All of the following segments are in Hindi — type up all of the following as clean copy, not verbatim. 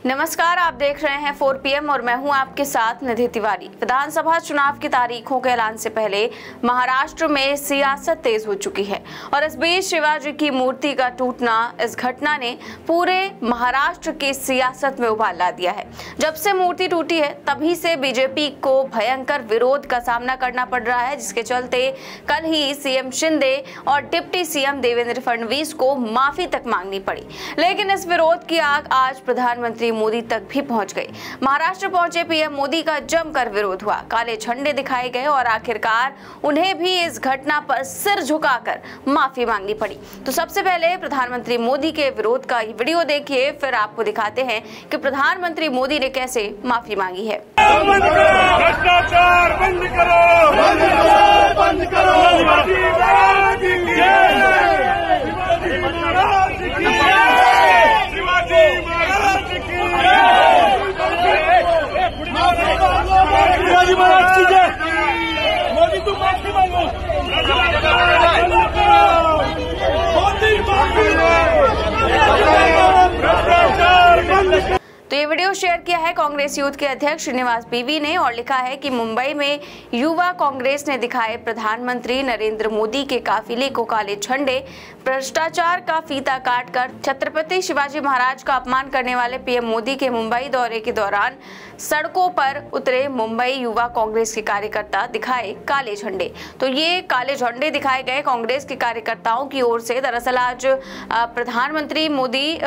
नमस्कार, आप देख रहे हैं 4 PM और मैं हूं आपके साथ निधि तिवारी। विधानसभा चुनाव की तारीखों के ऐलान से पहले महाराष्ट्र में सियासत तेज हो चुकी है और इस बीच शिवाजी की मूर्ति का टूटना, इस घटना ने पूरे महाराष्ट्र की सियासत में उबाल ला दिया है। जब से मूर्ति टूटी है तभी से बीजेपी को भयंकर विरोध का सामना करना पड़ रहा है, जिसके चलते कल ही सीएम शिंदे और डिप्टी सीएम देवेंद्र फडणवीस को माफी तक मांगनी पड़ी। लेकिन इस विरोध की आग आज प्रधानमंत्री मोदी तक भी पहुंच गई। महाराष्ट्र पहुंचे पीएम मोदी का जमकर विरोध हुआ, काले झंडे दिखाए गए और आखिरकार उन्हें भी इस घटना पर सिर झुकाकर माफी मांगनी पड़ी। तो सबसे पहले प्रधानमंत्री मोदी के विरोध का ये वीडियो देखिए, फिर आपको दिखाते हैं कि प्रधानमंत्री मोदी ने कैसे माफी मांगी है। भ्रष्टाचार बंद करो, बंद करो। शिवाजी महाराज की जय। मोदी तुम माफी मांगो, मोदी माफी। तो ये वीडियो शेयर किया है कांग्रेस यूथ के अध्यक्ष श्रीनिवास बीवी ने और लिखा है कि मुंबई में युवा कांग्रेस ने दिखाए प्रधानमंत्री नरेंद्र मोदी के काफिले को काले झंडे। भ्रष्टाचार का फीता काटकर छत्रपति शिवाजी महाराज का अपमान करने वाले पीएम मोदी के मुंबई दौरे के दौरान सड़कों पर उतरे मुंबई युवा कांग्रेस के कार्यकर्ता दिखाए काले झंडे। तो ये काले झंडे दिखाए गए कांग्रेस के कार्यकर्ताओं की ओर से। दरअसल आज प्रधानमंत्री मोदी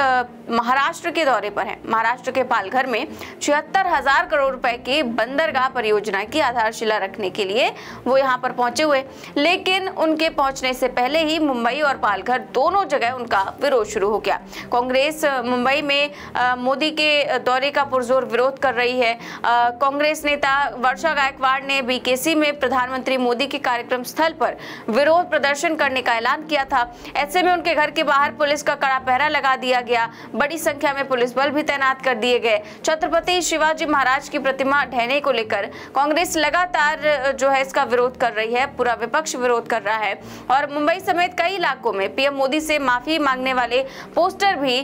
महाराष्ट्र के दौरे पर हैं। महाराष्ट्र के पालघर में 76,000 करोड़ रुपए की बंदरगाह परियोजना की आधारशिला रखने के लिए वो यहाँ पर पहुंचे हुए, लेकिन उनके पहुंचने से पहले ही मुंबई और पालघर दोनों जगह उनका विरोध शुरू हो गया। कांग्रेस मुंबई में मोदी के दौरे का पुरजोर विरोध कर रही है। कांग्रेस नेता वर्षा गायकवाड़ ने बीकेसी में प्रधानमंत्री मोदी के कार्यक्रम स्थल पर विरोध प्रदर्शन करने का ऐलान किया था। ऐसे में उनके घर के बाहर पुलिस का कड़ा पहरा लगा दिया गया, बड़ी संख्या में पुलिस बल भी तैनात कर दिए गए। छत्रपति शिवाजी महाराज की प्रतिमा ढहने को लेकर कांग्रेस लगातार जो है इसका विरोध कर रही है, पूरा विपक्ष विरोध कर रहा है और मुंबई समेत कई इलाकों में पीएम मोदी से माफी मांगने वाले पोस्टर भी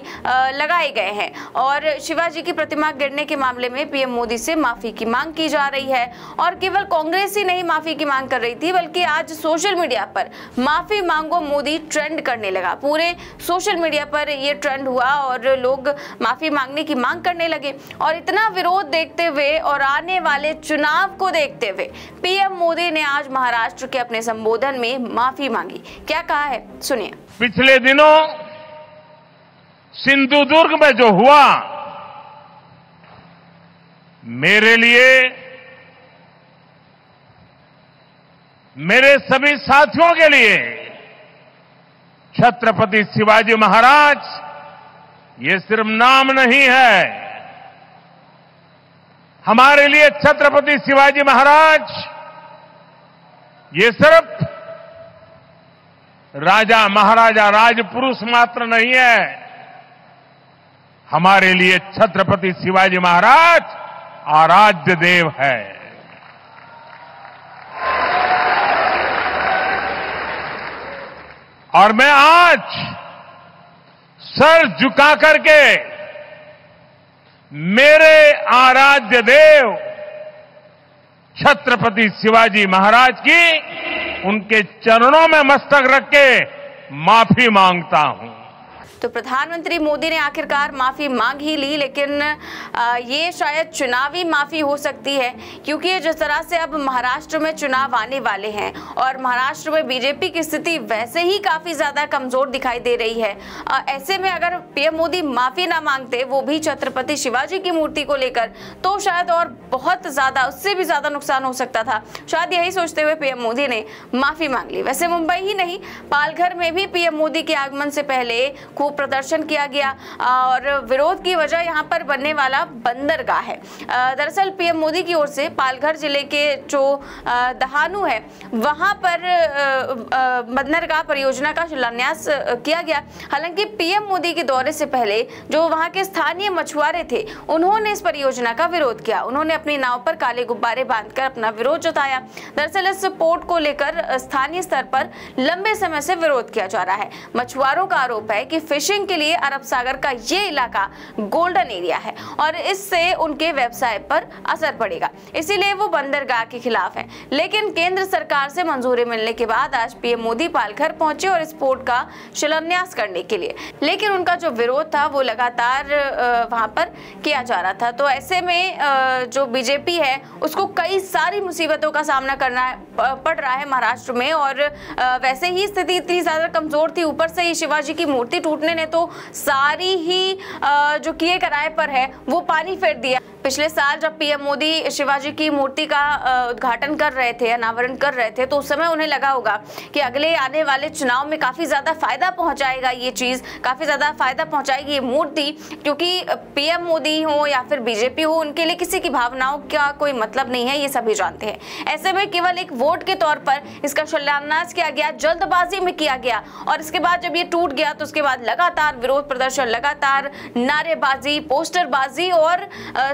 लगाए गए हैं और शिवाजी की प्रतिमा गिरने के मामले में पीएम मोदी से माफी की मांग की जा रही है। और केवल कांग्रेस ही नहीं माफी की मांग कर रही थी, बल्कि आज सोशल मीडिया पर माफी मांगो मोदी ट्रेंड करने लगा। पूरे सोशल मीडिया पर ये ट्रेंड हुआ और लोग माफी मांगने की मांग करने लगे। और इतना विरोध देखते हुए और आने वाले चुनाव को देखते हुए पीएम मोदी ने आज महाराष्ट्र के अपने संबोधन में माफी मांगी। क्या कहा है सुनिए। पिछले दिनों सिंधुदुर्ग में जो हुआ, मेरे लिए, मेरे सभी साथियों के लिए छत्रपति शिवाजी महाराज ये सिर्फ नाम नहीं है। हमारे लिए छत्रपति शिवाजी महाराज ये सिर्फ राजा महाराजा राजपुरुष मात्र नहीं है। हमारे लिए छत्रपति शिवाजी महाराज आराध्य देव है। और मैं आज सर झुका करके मेरे आराध्य देव छत्रपति शिवाजी महाराज की उनके चरणों में मस्तक रख के माफी मांगता हूं। तो प्रधानमंत्री मोदी ने आखिरकार माफी मांग ही ली, लेकिन ये शायद चुनावी माफी हो सकती है, क्योंकि जिस तरह से अब महाराष्ट्र में चुनाव आने वाले हैं और महाराष्ट्र में बीजेपी की स्थिति वैसे ही काफी ज्यादा कमजोर दिखाई दे रही है। ऐसे में अगर पीएम मोदी माफी ना मांगते, वो भी छत्रपति शिवाजी की मूर्ति को लेकर, तो शायद और बहुत ज्यादा, उससे भी ज्यादा नुकसान हो सकता था। शायद यही सोचते हुए पीएम मोदी ने माफी मांग ली। वैसे मुंबई ही नहीं, पालघर में भी पीएम मोदी के आगमन से पहले खूब प्रदर्शन किया गया और विरोध की वजह यहां पर बनने वाला बंदरगाह है। दरअसल पीएम मोदी की ओर से पालघर जिले के जो दहानू है वहां पर बंदरगाह परियोजना का शिलान्यास किया गया। हालांकि पीएम मोदी के दौरे से पहले जो वहां के स्थानीय मछुआरे थे, उन्होंने इस परियोजना का विरोध किया। उन्होंने अपनी नाव पर काले गुब्बारे बांधकर अपना विरोध जताया। दरअसल इस पोर्ट को लेकर स्थानीय स्तर पर लंबे समय से विरोध किया जा रहा है। मछुआरों का आरोप है कि फिश फिशिंग के लिए अरब सागर का ये इलाका गोल्डन एरिया है और इससे उनके व्यवसाय पर असर पड़ेगा, इसीलिए वो बंदरगाह के खिलाफ है। लेकिन केंद्र सरकार से मंजूरी मिलने के बाद आज पीएम मोदी पालघर पहुंचे और इस पोर्ट का शिलान्यास करने के लिए, लेकिन उनका जो विरोध था वो लगातार वहां पर किया जा रहा था। तो ऐसे में जो बीजेपी है उसको कई सारी मुसीबतों का सामना करना पड़ रहा है महाराष्ट्र में, और वैसे ही स्थिति इतनी ज्यादा कमजोर थी, ऊपर से ही शिवाजी की मूर्ति टूटने ने तो सारी ही जो किए कराए पर है वो पानी फेर दिया। पिछले साल जब पीएम मोदी शिवाजी की मूर्ति का उद्घाटन कर रहे थे, अनावरण कर रहे थे, तो उस समय उन्हें लगा होगा कि अगले आने वाले चुनाव में काफी ज्यादा फायदा पहुंचाएगा ये चीज, काफी ज्यादा फायदा पहुंचाएगी ये मूर्ति, क्योंकि पीएम मोदी हो या फिर बीजेपी हो उनके लिए किसी की भावनाओं का कोई मतलब नहीं है, ये सभी जानते हैं। ऐसे में केवल एक वोट के तौर पर इसका शिलान्यास किया गया, जल्दबाजी में किया गया, और इसके बाद जब ये टूट गया तो उसके बाद लगातार विरोध प्रदर्शन, लगातार नारेबाजी, पोस्टरबाजी और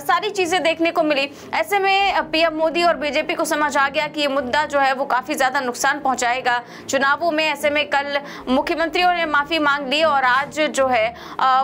सारी चीजें देखने को मिली। ऐसे में पीएम मोदी और बीजेपी को समझ आ गया कि ये मुद्दा जो है वो काफी ज्यादा नुकसान पहुंचाएगा चुनावों में। ऐसे में कल मुख्यमंत्रियों ने माफी मांग ली और आज जो है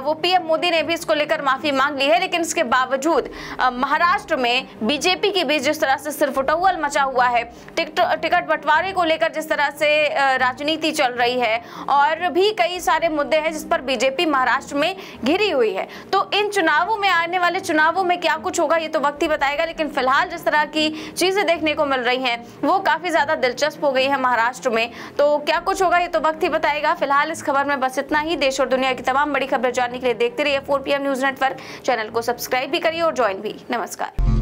वो पीएम मोदी ने भी इसको लेकर माफी मांग ली है, लेकिन इसके बावजूद महाराष्ट्र में बीजेपी के बीच जिस तरह से सिरफुटौल मचा हुआ है, टिकट बंटवारे को लेकर जिस तरह से राजनीति चल रही है, और भी कई सारे मुद्दे हैं जिस पर बीजेपी महाराष्ट्र में घिरी हुई है। तो इन चुनावों में, आने वाले चुनावों में क्या कुछ होगा ये तो वक्त ही बताएगा, लेकिन फिलहाल जिस तरह की चीजें देखने को मिल रही हैं वो काफी ज्यादा दिलचस्प हो गई है महाराष्ट्र में। तो क्या कुछ होगा ये तो वक्त ही बताएगा। फिलहाल इस खबर में बस इतना ही। देश और दुनिया की तमाम बड़ी खबरें जानने के लिए देखते रहिए 4PM न्यूज नेटवर्क। चैनल को सब्सक्राइब भी करिए और ज्वाइन भी। नमस्कार।